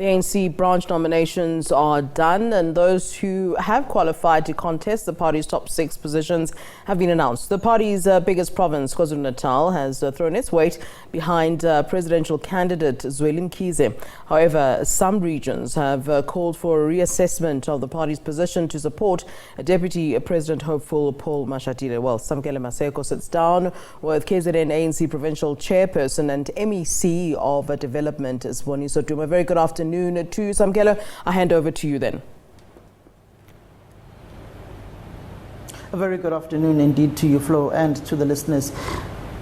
The ANC branch nominations are done, and those who have qualified to contest the party's top 6 positions have been announced. The party's biggest province, KwaZulu-Natal, has thrown its weight behind Presidential Candidate Zweli Mkhize. However, some regions have called for a reassessment of the party's position to support Deputy President hopeful Paul Mashatile. Well, Samkele Maseko sits down with KZN ANC Provincial Chairperson and MEC of Development Sboniso. Duma, very good afternoon to Samkele. I hand over to you then. A very good afternoon indeed to you, Flo, and to the listeners.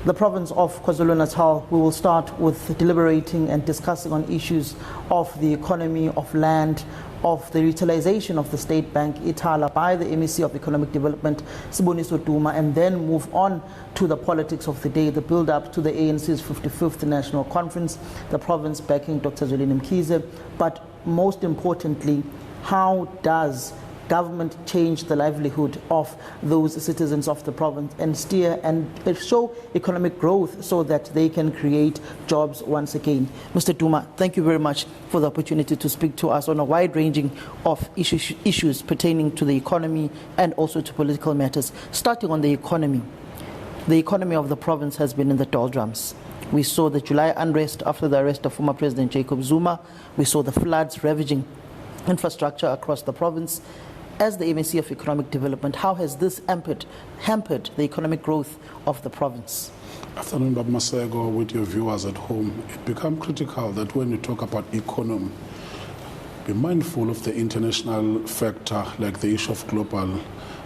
The province of KwaZulu-Natal, we will start with deliberating and discussing on issues of the economy, of land, of the utilization of the State Bank, Itala, by the MEC of Economic Development, Siboniso Duma, and then move on to the politics of the day, the build-up to the ANC's 55th National Conference, the province backing Dr. Zweli Mkhize. But most importantly, how does government change the livelihood of those citizens of the province and steer and show economic growth so that they can create jobs once again? Mr. Duma, thank you very much for the opportunity to speak to us on a wide ranging of issues pertaining to the economy and also to political matters. Starting on the economy of the province has been in the doldrums. We saw the July unrest after the arrest of former President Jacob Zuma. We saw the floods ravaging infrastructure across the province. As the ANC of Economic Development, how has this hampered the economic growth of the province? Afternoon, Bob Masego, with your viewers at home. It becomes critical that when we talk about economy, be mindful of the international factor like the issue of global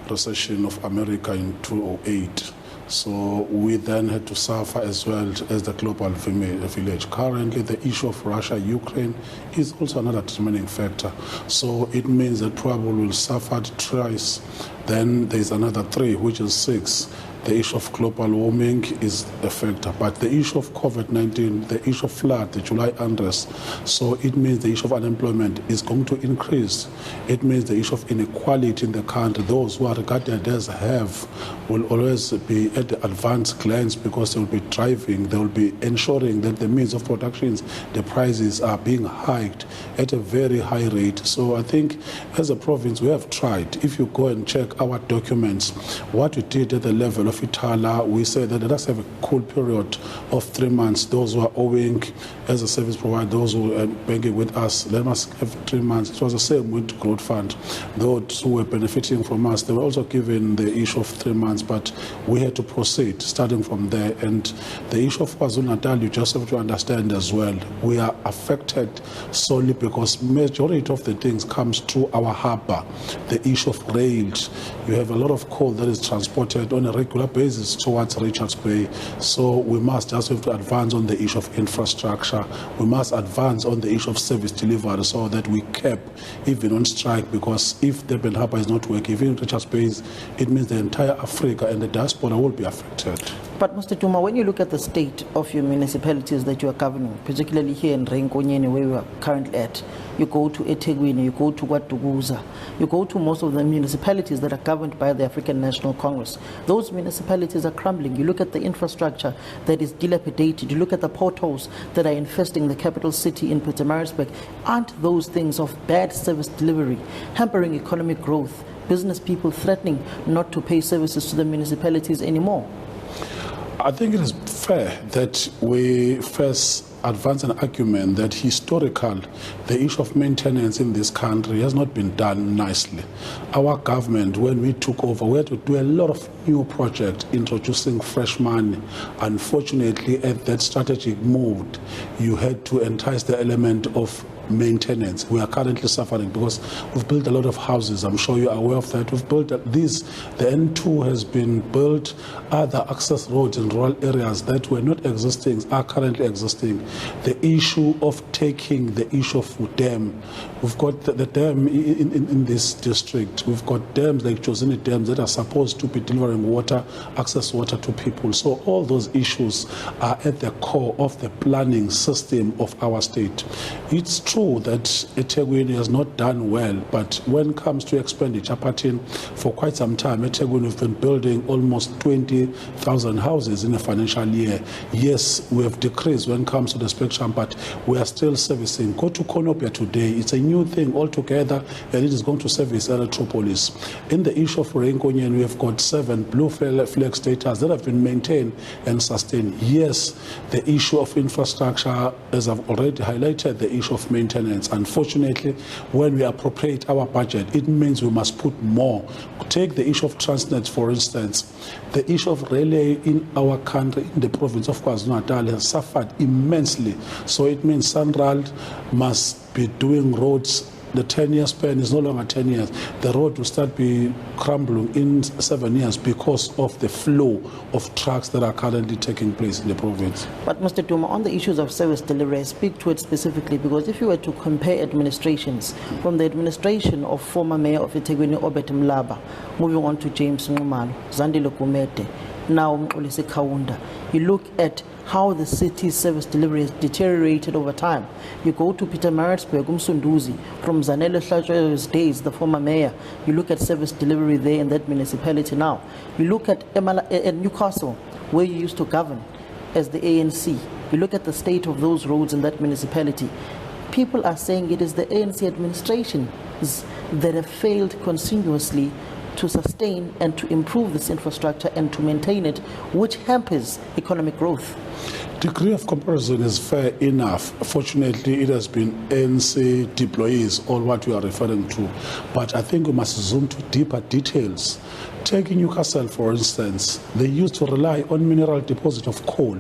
recession of America in 2008. So we then had to suffer as well as the global village. Currently, the issue of Russia-Ukraine is also another determining factor. So it means that probably we'll suffer twice. Then there's another 3, which is 6. The issue of global warming is a factor, but the issue of COVID-19, the issue of flood, the July unrest, so it means the issue of unemployment is going to increase. It means the issue of inequality in the country, those who are regarded as have, will always be at the advanced glance because they will be driving, they will be ensuring that the means of production, the prices are being hiked at a very high rate. So I think as a province, we have tried. If you go and check our documents, what we did at the level of Itala, we said that let us have a cool period of 3 months. Those who are owing as a service provider, those who are banking with us, let us have 3 months. It was the same with Growth Fund. Those who were benefiting from us, they were also given the issue of 3 months, but we had to proceed starting from there. And the issue of KwaZulu-Natal, you just have to understand as well, we are affected solely because majority of the things comes through our harbour. The issue of rails, you have a lot of coal that is transported on a regular basis towards Richards Bay. So we must just have to advance on the issue of infrastructure. We must advance on the issue of service delivery so that we cap even on strike, because if Durban Harbour is not working, even Richards Bay, it means the entire Africa and the diaspora will be affected. But Mr. Duma, when you look at the state of your municipalities that you are governing, particularly here in Renkonyene, where we are currently at, you go to eThekwini, you go to KwaDukuza, you go to most of the municipalities that are governed by the African National Congress. Those municipalities are crumbling. You look at the infrastructure that is dilapidated. You look at the potholes that are infesting the capital city in Pietermaritzburg. Aren't those things of bad service delivery hampering economic growth, business people threatening not to pay services to the municipalities anymore? I think it is fair that we first advance an argument that historically the issue of maintenance in this country has not been done nicely. Our government, when we took over, we had to do a lot of new projects, introducing fresh money. Unfortunately, at that strategic mode, you had to entice the element of maintenance. We are currently suffering because we've built a lot of houses. I'm sure you're aware of that. We've built these. The N2 has been built. Other access roads in rural areas that were not existing are currently existing. The issue of taking the issue of dam. We've got the dam in this district. We've got dams like Josini dams that are supposed to be delivering water, access water to people. So all those issues are at the core of the planning system of our state. It's true true that eThekwini has not done well, but when it comes to expenditure pattern, for quite some time, eThekwini have been building almost 20,000 houses in a financial year. Yes, we have decreased when it comes to the spectrum, but we are still servicing. Go to Konopia today, it's a new thing altogether, and it is going to service Electropolis. In the issue of Renkonyen, we have got 7 blue flag status that have been maintained and sustained. Yes, the issue of infrastructure, as I've already highlighted, the issue of maintenance. Unfortunately, when we appropriate our budget, it means we must put more. Take the issue of Transnet, for instance. The issue of railway in our country, in the province of KwaZulu-Natal, has suffered immensely. So it means Sanral must be doing roads. The 10-year span is no longer 10 years. The road will start be crumbling in 7 years because of the flow of trucks that are currently taking place in the province. But Mr. Duma, on the issues of service delivery, I speak to it specifically because if you were to compare administrations, from the administration of former Mayor of eThekwini, Obed Mlaba, moving on to James Nxumalo, Zandile Gumede, now Mxolisi Kaunda, you look at how the city's service delivery has deteriorated over time. You go to Peter Maritzburg, Umsunduzi, from Zanele Hlatswe's days, the former mayor, you look at service delivery there in that municipality now. You look at Newcastle, where you used to govern as the ANC. You look at the state of those roads in that municipality. People are saying it is the ANC administration that have failed continuously to sustain and to improve this infrastructure and to maintain it, which hampers economic growth. Degree of comparison is fair enough. Fortunately, it has been ANC deployees, all what we are referring to. But I think we must zoom to deeper details. Taking Newcastle, for instance, they used to rely on mineral deposit of coal.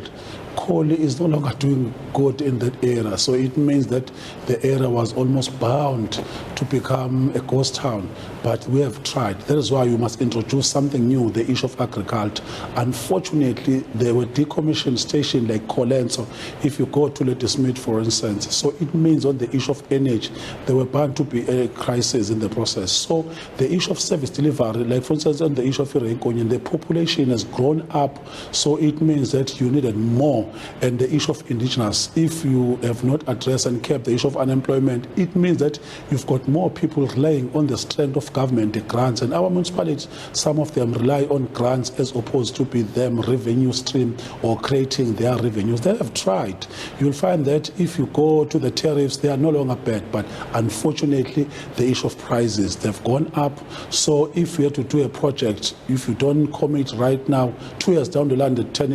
Coal is no longer doing good in that area, so it means that the area was almost bound to become a ghost town. But we have tried. That is why we must introduce something new, the issue of agriculture. Unfortunately, there were decommissioned stations like Colenso, if you go to Lady Smith, for instance. So it means on the issue of energy, there were bound to be a crisis in the process. So the issue of service delivery, like for instance on the issue of Renkonyen, the population has grown up, so it means that you needed more. And the issue of indigenous, if you have not addressed and kept the issue of unemployment, it means that you've got more people relying on the strength of government, the grants. And our municipalities, some of them rely on grants as opposed to be them revenue stream or creating their revenues. They have tried. You'll find that if you go to the tariffs, they are no longer bad, but unfortunately, the issue of prices, they've gone up. So if you have to do a project, if you don't commit right now, 2 years down the line, the 10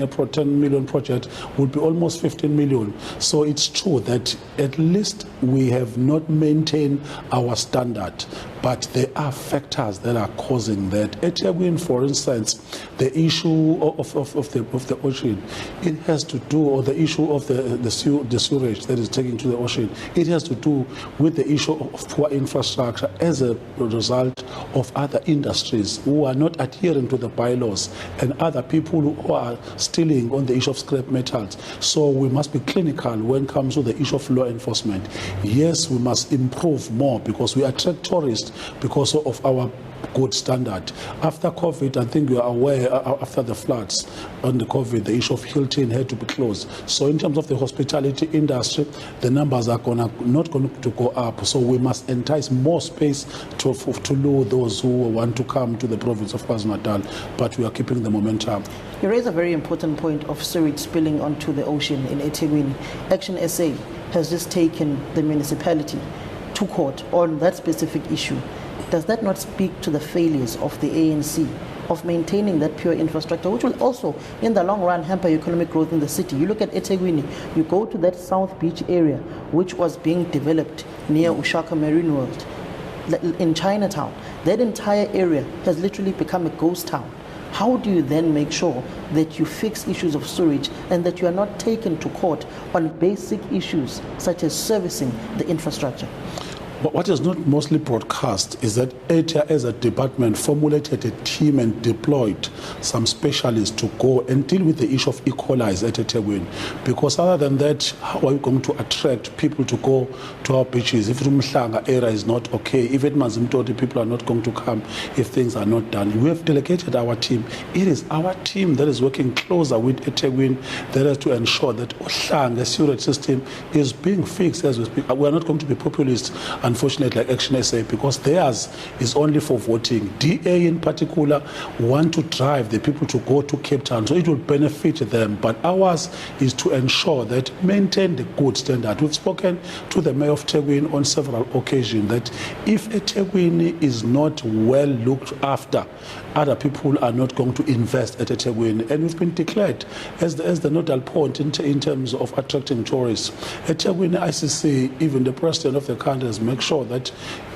million project would be almost 15 million. So it's true that at least we have not maintained our standard, but there are factors that are causing that. eThekwini, for instance, the issue of the ocean, it has to do, or the issue of the sewage that is taken to the ocean, it has to do with the issue of poor infrastructure as a result of other industries who are not adhering to the bylaws and other people who are stealing on the issue of scrap metals. So we must be clinical when it comes to the issue of law enforcement. Yes, we must improve more because we attract tourists because of our good standard. After COVID, I think you are aware, after the floods on the COVID, the issue of Hilton had to be closed. So in terms of the hospitality industry, the numbers are not going to go up. So we must entice more space to lure those who want to come to the province of KwaZulu-Natal, but we are keeping the momentum. You raise a very important point of sewage spilling onto the ocean in eThekwini. Action SA has just taken the municipality to court on that specific issue. Does that not speak to the failures of the ANC of maintaining that pure infrastructure, which will also, in the long run, hamper economic growth in the city? You look at eThekwini, you go to that South Beach area, which was being developed near Ushaka Marine World, in Chinatown. That entire area has literally become a ghost town. How do you then make sure that you fix issues of sewage and that you are not taken to court on basic issues such as servicing the infrastructure? What is not mostly broadcast is that ATIA as a department formulated a team and deployed some specialists to go and deal with the issue of equalize at eThekwini. Because other than that, how are we going to attract people to go to our beaches if Umhlanga area is not okay, if at Mazimtoti people are not going to come, if things are not done? We have delegated our team. It is our team that is working closer with eThekwini that is to ensure that Uhlanga sewerage system is being fixed as we speak. We are not going to be populist, unfortunately, like Action SA, because theirs is only for voting. DA in particular want to drive the people to go to Cape Town, so it will benefit them. But ours is to ensure that maintain the good standard. We've spoken to the Mayor of eThekwini on several occasions that if eThekwini is not well looked after, other people are not going to invest at eThekwini. And we've been declared as the nodal point in terms of attracting tourists. eThekwini ICC, even the President of the country, has made sure that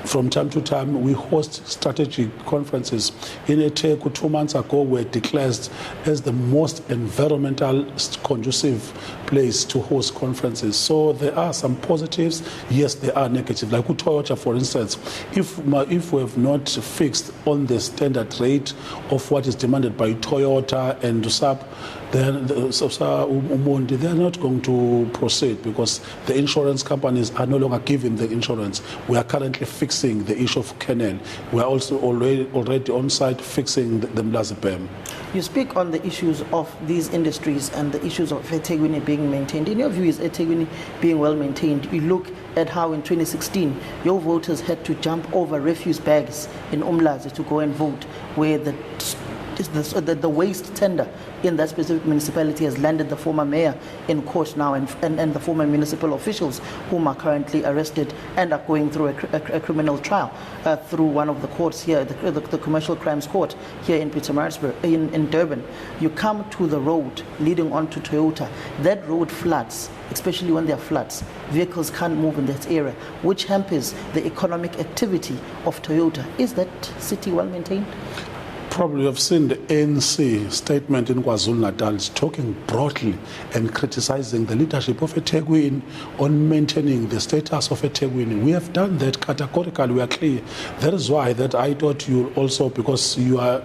from time to time we host strategic conferences. In eThekwini 2 months ago, we were declared as the most environmental conducive place to host conferences. So there are some positives, yes, there are negatives. Like with Toyota, for instance, if we have not fixed on the standard rate of what is demanded by Toyota and SAP, then they are not going to proceed because the insurance companies are no longer giving the insurance. We are currently fixing the issue of Canal. We are also already on site fixing the Mlazipem. You speak on the issues of these industries and the issues of eThekwini being maintained. In your view, is eThekwini being well maintained? You look at how in 2016 your voters had to jump over refuse bags in Umlazi to go and vote, where the waste tender in that specific municipality has landed the former mayor in court now and the former municipal officials whom are currently arrested and are going through a criminal trial through one of the courts here, the Commercial Crimes Court here in Pietermaritzburg, in Durban. You come to the road leading on to Toyota. That road floods, especially when there are floods. Vehicles can't move in that area, which hampers the economic activity of Toyota. Is that city well maintained? Probably have seen the ANC statement in KwaZulu-Natal talking broadly and criticizing the leadership of eThekwini on maintaining the status of eThekwini. We have done that categorically. We are clear. That is why that I thought you also, because you are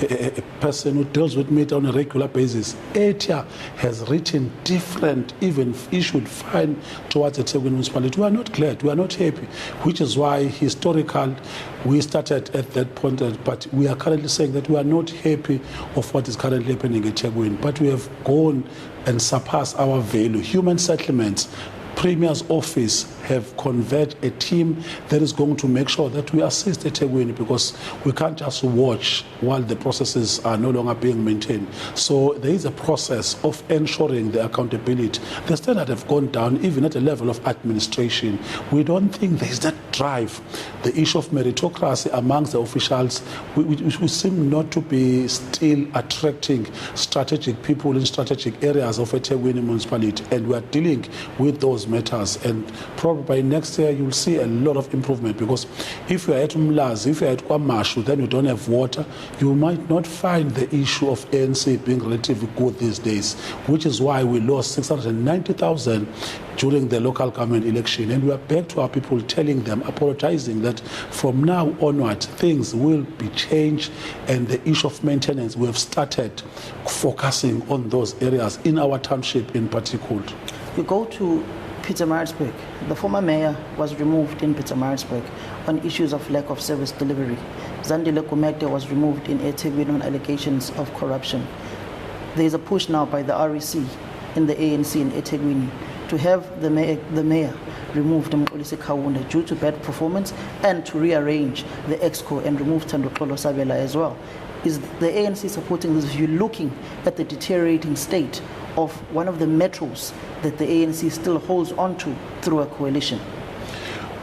a person who deals with me on a regular basis, ATIA has written different, even issued fine towards eThekwini municipality. We are not glad. We are not happy, which is why historical we started at that point, but we are currently saying that we are not happy of what is currently happening at eThekwini, but we have gone and surpassed our value. Human settlements, Premier's office have conveyed a team that is going to make sure that we assist eThekwini, because we can't just watch while the processes are no longer being maintained. So there is a process of ensuring the accountability. The standard have gone down even at the level of administration. We don't think there is that drive. The issue of meritocracy amongst the officials, we seem not to be still attracting strategic people in strategic areas of eThekwini municipality, and we are dealing with those matters, and probably by next year you'll see a lot of improvement, because if you're at Umlazi, if you're at Kwamashu, then you don't have water, you might not find the issue of ANC being relatively good these days, which is why we lost 690,000 during the local government election, and we are back to our people, telling them, apologizing that from now onward things will be changed, and the issue of maintenance, we have started focusing on those areas in our township in particular. You go to Pietermaritzburg. The former mayor was removed in Pietermaritzburg on issues of lack of service delivery. Zandile Kumekte was removed in eThekwini on allegations of corruption. There is a push now by the REC in the ANC in eThekwini to have the mayor removed due to bad performance, and to rearrange the EXCO and remove Thandokolo Sabela as well. Is the ANC supporting this? You're looking at the deteriorating state of one of the metros that the ANC still holds on to through a coalition.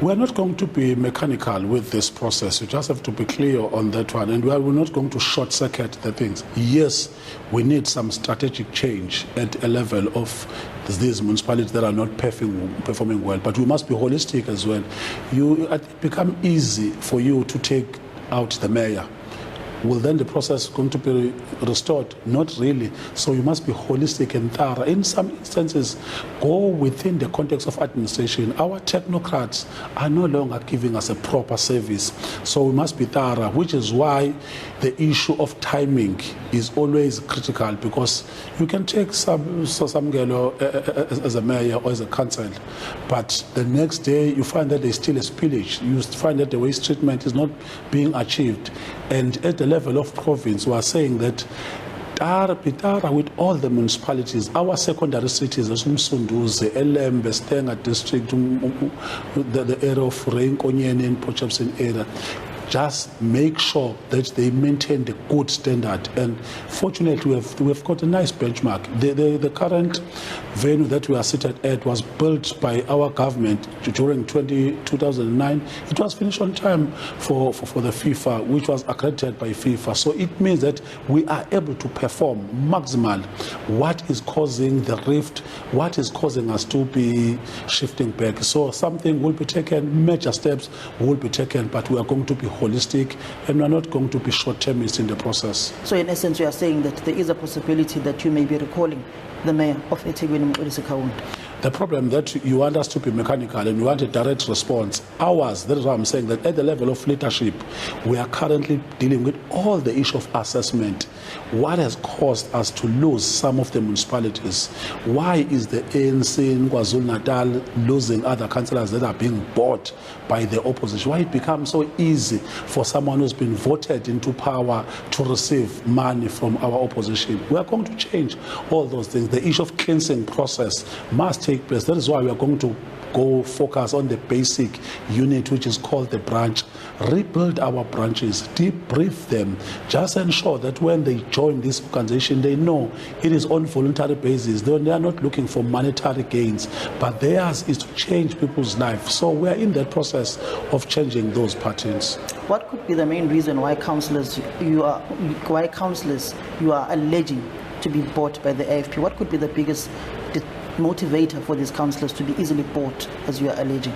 We're not going to be mechanical with this process. You just have to be clear on that one. And we're not going to short circuit the things. Yes, we need some strategic change at a level of these municipalities that are not performing well. But we must be holistic as well. It become easy for you to take out the mayor. Will then the process going to be restored? Not really. So you must be holistic and thorough. In some instances, go within the context of administration. Our technocrats are no longer giving us a proper service. So we must be thorough, which is why the issue of timing is always critical, because you can take Samkele as a mayor or as a council, but the next day you find that there's still a spillage. You find that the waste treatment is not being achieved. And at the level of province, we are saying that Pitara with all the municipalities, our secondary cities, as Umsunduze, Elembe, Stenga district, the area of Renkonyene and Potchefstroom area, just make sure that they maintain the good standard. And fortunately, we've got a nice benchmark. The current venue that we are seated at was built by our government during 2009. It was finished on time for the FIFA, which was accredited by FIFA. So it means that we are able to perform maximal. What is causing the rift? What is causing us to be shifting back? So something will be taken, major steps will be taken, but we are going to be holistic, and we are not going to be short-termist in the process. So in essence, you are saying that there is a possibility that you may be recalling the mayor of eThekwini, Mkhize Kaunda. The problem that you want us to be mechanical and you want a direct response. Ours, that is why I'm saying that at the level of leadership, we are currently dealing with all the issue of assessment. What has caused us to lose some of the municipalities? Why is the ANC in KwaZulu-Natal losing other councillors that are being bought by the opposition? Why it becomes so easy for someone who's been voted into power to receive money from our opposition? We are going to change all those things. The issue of cleansing process must take place. That is why we are going to go focus on the basic unit, which is called the branch. Rebuild our branches, debrief them, just ensure that when they join this organization, they know it is on voluntary basis. They are not looking for monetary gains, but theirs is to change people's lives. So we are in that process of changing those patterns. What could be the main reason why councillors you are alleging to be bought by the AFP? What could be the biggest motivator for these councillors to be easily bought, as you are alleging?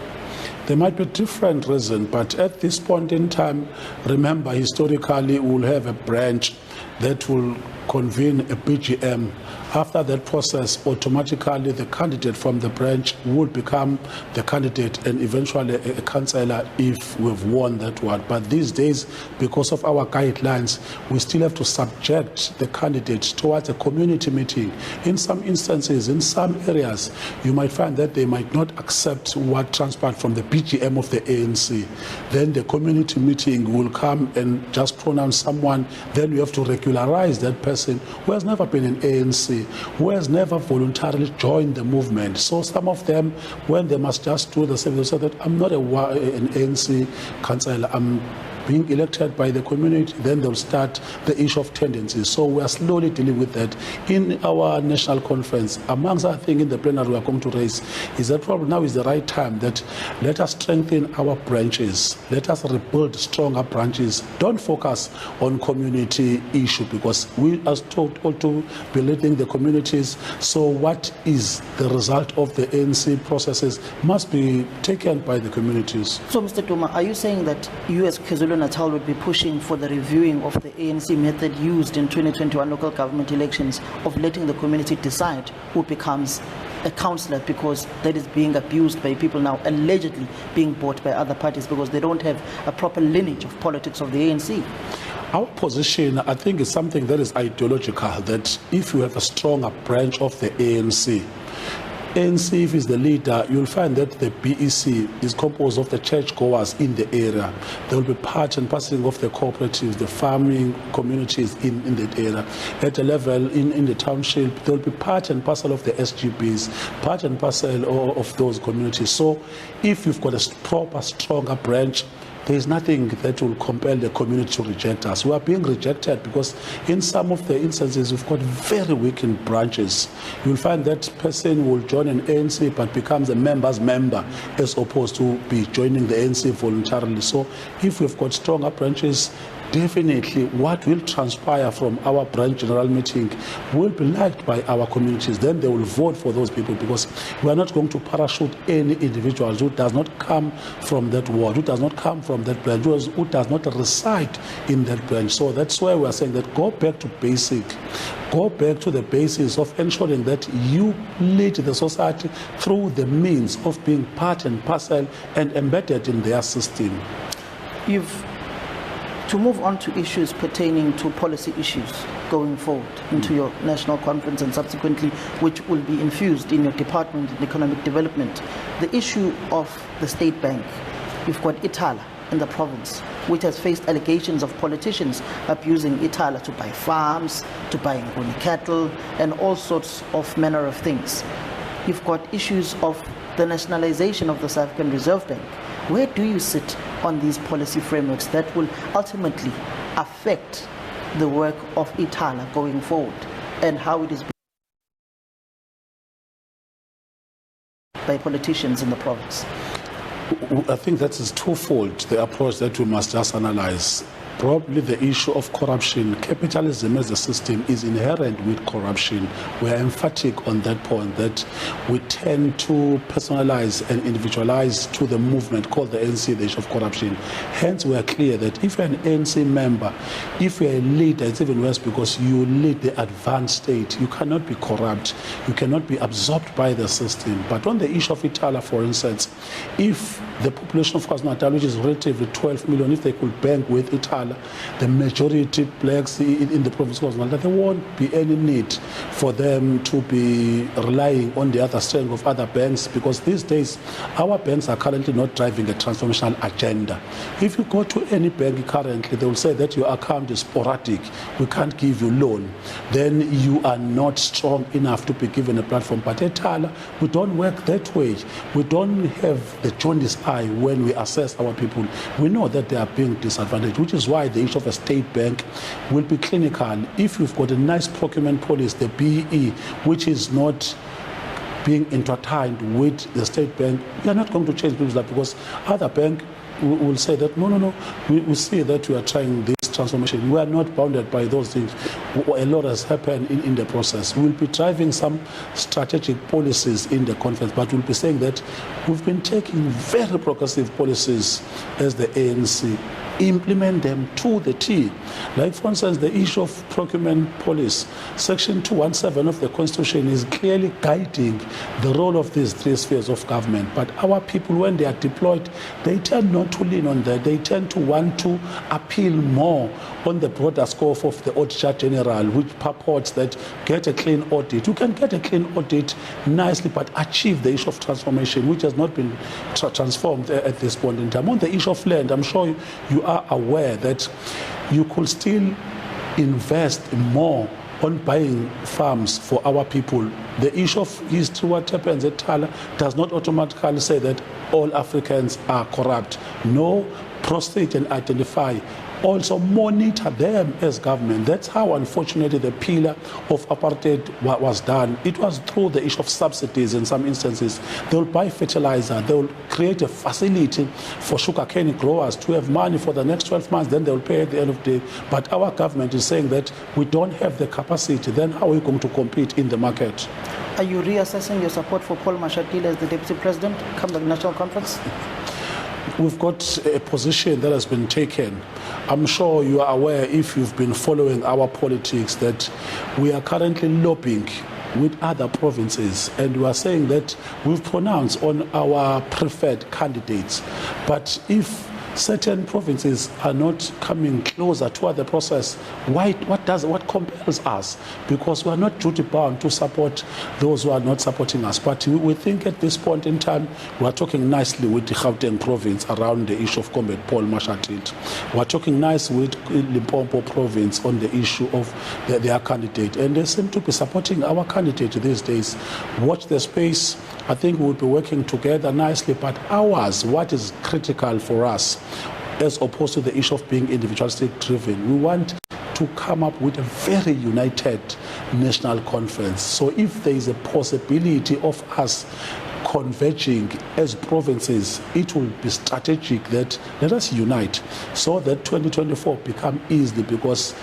There might be different reasons, but at this point in time, remember, historically, we'll have a branch that will convene a BGM. After that process, automatically the candidate from the branch will become the candidate and eventually a councillor if we've won that one. But these days, because of our guidelines, we still have to subject the candidate towards a community meeting. In some instances, in some areas, you might find that they might not accept what transpired from the BGM of the ANC. Then the community meeting will come and just pronounce someone. Then we have to regularize that person who has never been in ANC, who has never voluntarily joined the movement. So some of them, when they must just do the same, they say that I'm not an ANC councillor, I'm being elected by the community. Then they'll start the issue of tendencies. So we are slowly dealing with that. In our national conference, amongst other things in the plenary we are going to raise, is that probably now is the right time that let us strengthen our branches. Let us rebuild stronger branches. Don't focus on community issue, because we are told to be leading the communities. So what is the result of the ANC processes must be taken by the communities. So Mr. Duma, are you saying that you as KwaZulu-Natal would be pushing for the reviewing of the ANC method used in 2021 local government elections of letting the community decide who becomes a councillor, because that is being abused by people now allegedly being bought by other parties because they don't have a proper lineage of politics of the ANC? Our position, I think, is something that is ideological, that if you have a stronger branch of the ANC, if is the leader, you'll find that the BEC is composed of the churchgoers in the area. There will be part and parcel of the cooperatives, the farming communities in that area. At the level in the township, there will be part and parcel of the SGBs, part and parcel of those communities. So if you've got a proper, stronger branch, there is nothing that will compel the community to reject us. We are being rejected because in some of the instances we've got very weakened branches. You'll find that person will join an ANC but becomes a member's member as opposed to be joining the ANC voluntarily. So if we've got stronger branches, definitely what will transpire from our branch general meeting will be liked by our communities. Then they will vote for those people, because we are not going to parachute any individual who does not come from that ward, who does not come from that branch, who does not reside in that branch. So that's why we are saying that go back to basic. Go back to the basis of ensuring that you lead the society through the means of being part and parcel and embedded in their system. To move on to issues pertaining to policy issues going forward into your national conference and subsequently which will be infused in your department in economic development, the issue of the state bank. You've got Itala in the province, which has faced allegations of politicians abusing Itala to buy farms, to buy Nguni cattle, and all sorts of manner of things. You've got issues of the nationalization of the South African Reserve Bank. Where do you sit on these policy frameworks that will ultimately affect the work of Itala going forward, and how it is by politicians in the province? I think that is twofold, the approach that we must just analyze. Probably the issue of corruption. Capitalism as a system is inherent with corruption. We are emphatic on that point, that we tend to personalize and individualize to the movement called the ANC, the issue of corruption. Hence, we are clear that if you're an ANC member, if you're a leader, it's even worse because you lead the advanced state. You cannot be corrupt. You cannot be absorbed by the system. But on the issue of Itala, for instance, if the population of KwaZulu-Natal, which is relatively 12 million, if they could bank with Itala, the majority blacks in the province of KwaZulu-Natal, there won't be any need for them to be relying on the other strength of other banks, because these days our banks are currently not driving a transformational agenda. If you go to any bank currently, they will say that your account is sporadic, we can't give you loan, then you are not strong enough to be given a platform. But at Itala, we don't work that way. We don't have the jaundice eye when we assess our people. We know that they are being disadvantaged, which is why the issue of a state bank will be clinical. If you've got a nice procurement policy, the BEE, which is not being intertwined with the state bank, we are not going to change people's life, because other bank will say that no, we see that we are trying this transformation. We are not bounded by those things. A lot has happened in the process. We will be driving some strategic policies in the conference, but we'll be saying that we've been taking very progressive policies as the ANC, implement them to the T. Like, for instance, the issue of procurement policy. Section 217 of the Constitution is clearly guiding the role of these three spheres of government. But our people, when they are deployed, they tend not to lean on that. They tend to want to appeal more on the broader scope of the Auditor General, which purports that get a clean audit. You can get a clean audit nicely, but achieve the issue of transformation, which has not been transformed at this point in time. On the issue of land, I'm sure you are aware that you could still invest more on buying farms for our people. The issue of history, what happens at Tala, does not automatically say that all Africans are corrupt. No, prostate and identify. Also monitor them as government. That's how, unfortunately, the pillar of apartheid was done. It was through the issue of subsidies in some instances. They will buy fertilizer. They will create a facility for sugarcane growers to have money for the next 12 months. Then they will pay at the end of the day. But our government is saying that we don't have the capacity. Then how are we going to compete in the market? Are you reassessing your support for Paul Mashatile as the Deputy President come the National Conference? We've got a position that has been taken. I'm sure you are aware, if you've been following our politics, that we are currently lobbying with other provinces, and we are saying that we've pronounced on our preferred candidates. But if certain provinces are not coming closer toward the process, what compels us? Because we are not duty bound to support those who are not supporting us. But we think at this point in time, we are talking nicely with the Gauteng province around the issue of Comrade Paul Mashatile. We are talking nice with Limpopo province on the issue of their candidate. And they seem to be supporting our candidate these days. Watch the space. I think we'll be working together nicely, but ours, what is critical for us, as opposed to the issue of being individualistic driven, we want to come up with a very united national conference. So if there is a possibility of us converging as provinces, it will be strategic that let us unite so that 2024 become easy, because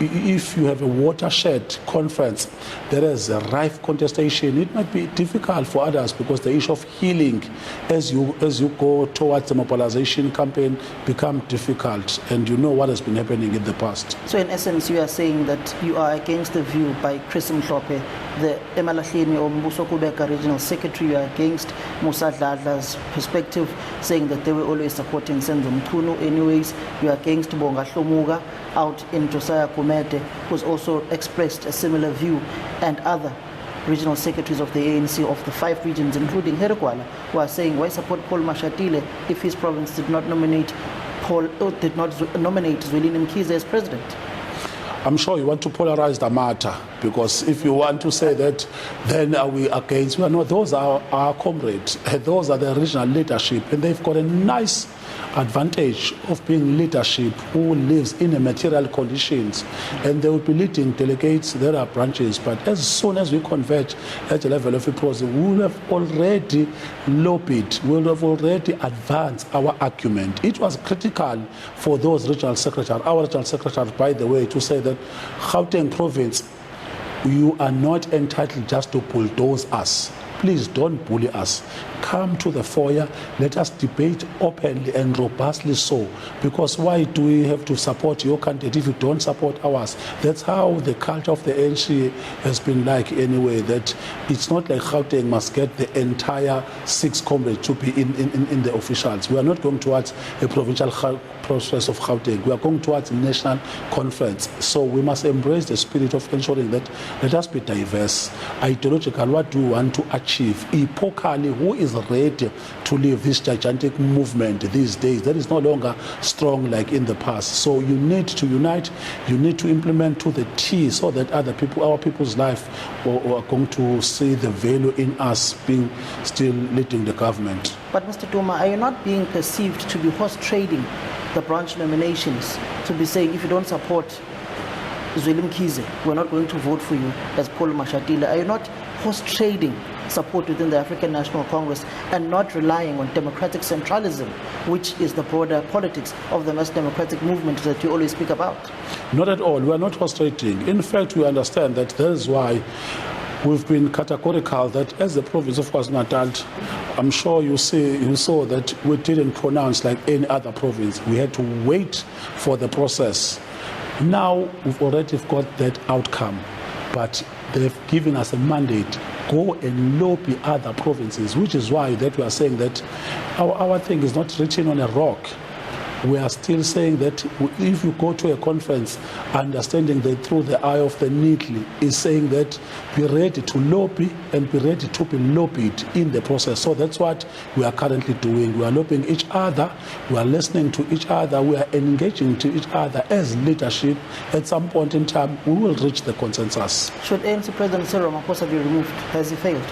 if you have a watershed conference, there is a rife contestation. It might be difficult for others because the issue of healing as you go towards the mobilization campaign become difficult, and you know what has been happening in the past. So in essence, you are saying that you are against the view by Chris Mhlophe, the Emalahleni or Mbuso Kubeka Regional Secretary. You are against Musa Dladla's perspective, saying that they were always supporting Senzo Mchunu anyways. You are against Bonga Hlomuga out in Josiah Kumete, who's also expressed a similar view, and other regional secretaries of the ANC of the 5 regions, including Herekwala, who are saying, why support Paul Mashatile if his province did not nominate Zweli Mkhize as president? I'm sure you want to polarize the matter, because if you want to say that, then are we against? Well, no, those are our comrades. Those are the regional leadership, and they've got a nice advantage of being leadership who lives in a material conditions, and they will be leading delegates. There are branches, but as soon as we converge at the level of a process, we will have already lobbied, we will have already advanced our argument. It was critical for those regional secretaries, our regional secretary, by the way, to say that Gauteng province, you are not entitled just to bulldoze us. Please don't bully us. Come to the foyer. Let us debate openly and robustly so. Because why do we have to support your candidate if you don't support ours? That's how the culture of the ANC has been like anyway, that it's not like Gauteng must get the entire 6 comrades to be in the officials. We are not going towards a provincial process of Gauteng. We are going towards a national conference. So we must embrace the spirit of ensuring that let us be diverse. Ideological, what do we want to achieve? Epocally, who is ready to leave this gigantic movement these days that is no longer strong like in the past? So you need to unite, you need to implement to the T, so that other people, our people's life, are going to see the value in us being still leading the government. But Mr. Duma, are you not being perceived to be horse trading the branch nominations, to be saying if you don't support Zweli Mkhize, we're not going to vote for you as Paul Mashatile? Are you not horse trading support within the African National Congress and not relying on democratic centralism, which is the broader politics of the mass democratic movement that you always speak about? Not at all. We are not horse trading. In fact, we understand that that is why we've been categorical that as the province of KwaZulu-Natal, I'm sure you saw that we didn't pronounce like any other province. We had to wait for the process. Now we've already got that outcome, but they've given us a mandate. Go and lobby other provinces, which is why that we are saying that our thing is not written on a rock. We are still saying that if you go to a conference, understanding that through the eye of the needle is saying that be ready to lobby and be ready to be lobbied in the process. So that's what we are currently doing. We are lobbying each other, we are listening to each other, we are engaging to each other as leadership. At some point in time, we will reach the consensus. Should ANC President Cyril Ramaphosa be removed? Has he failed?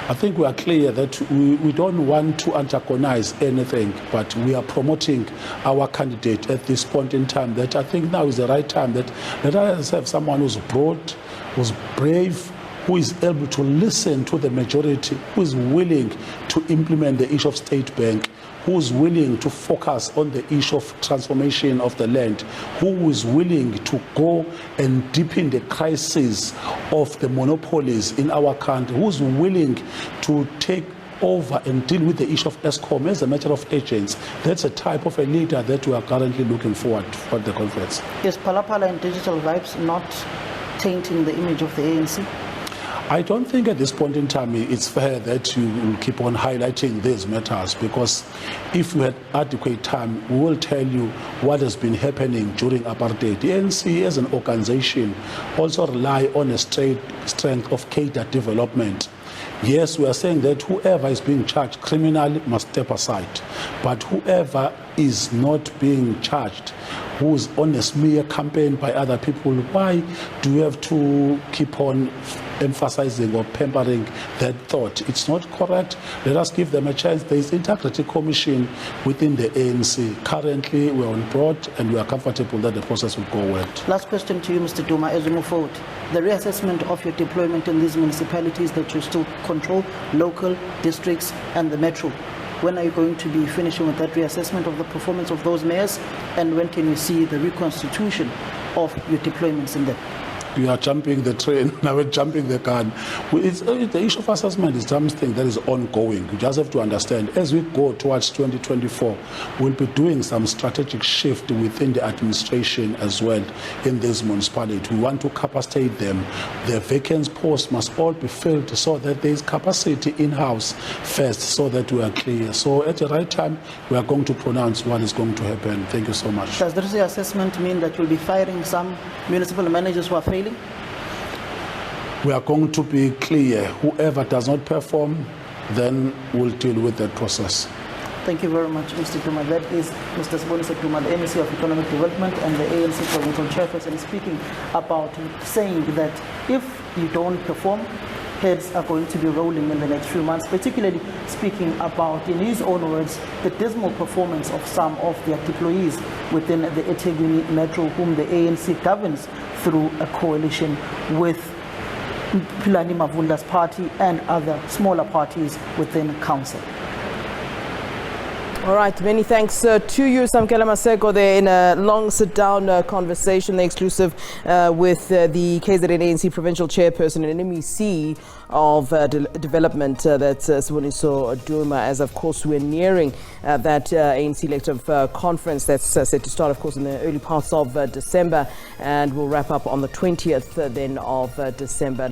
I think we are clear that we don't want to antagonize anything, but we are promoting our candidate at this point in time. That I think now is the right time that let us have someone who's broad, who's brave, who is able to listen to the majority, who is willing to implement the issue of state bank, who is willing to focus on the issue of transformation of the land, who is willing to go and deepen the crisis of the monopolies in our country, who is willing to take over and deal with the issue of ESCOM as a matter of agents. That's a type of a leader that we are currently looking forward for the conference. Is Palapala and digital vibes not tainting the image of the ANC? I don't think at this point in time it's fair that you will keep on highlighting these matters, because if we had adequate time, we will tell you what has been happening during apartheid. The ANC as an organization also rely on a strength of cadre development. Yes, we are saying that whoever is being charged criminally must step aside, but whoever is not being charged, who's on a smear campaign by other people, why do we have to keep on emphasizing or pampering that thought? It's not correct. Let us give them a chance. There is Integrity Commission within the ANC. Currently, we're on board and we are comfortable that the process will go well. Last question to you, Mr. Duma, as we move forward. The reassessment of your deployment in these municipalities that you still control, local, districts, and the metro. When are you going to be finishing with that reassessment of the performance of those mayors? And when can you see the reconstitution of your deployments in them? You are jumping the train, now we're jumping the gun. The issue of assessment is something that is ongoing. You just have to understand, as we go towards 2024, we'll be doing some strategic shift within the administration as well in this municipality. We want to capacitate them. The vacant posts must all be filled so that there is capacity in-house first, so that we are clear. So at the right time, we are going to pronounce what is going to happen. Thank you so much. Does this assessment mean that you'll be firing some municipal managers who are failing? We are going to be clear. Whoever does not perform, then we'll deal with that process. Thank you very much, Mr. Duma. That is Mr. Sboniso Duma, the ANC of Economic Development and the ANC Provincial Chairperson, speaking about saying that if you don't perform, heads are going to be rolling in the next few months, particularly speaking about, in his own words, the dismal performance of some of their employees within the eThekwini Metro, whom the ANC governs through a coalition with Philani Mavunda's party and other smaller parties within council. All right, many thanks to you, Samkele Maseko. They're in a long sit-down conversation, the exclusive with the KZN ANC Provincial Chairperson and MEC of Development, that's Siboniso Duma, as of course we're nearing that ANC elective conference that's set to start, of course, in the early parts of December, and we'll wrap up on the 20th then of December.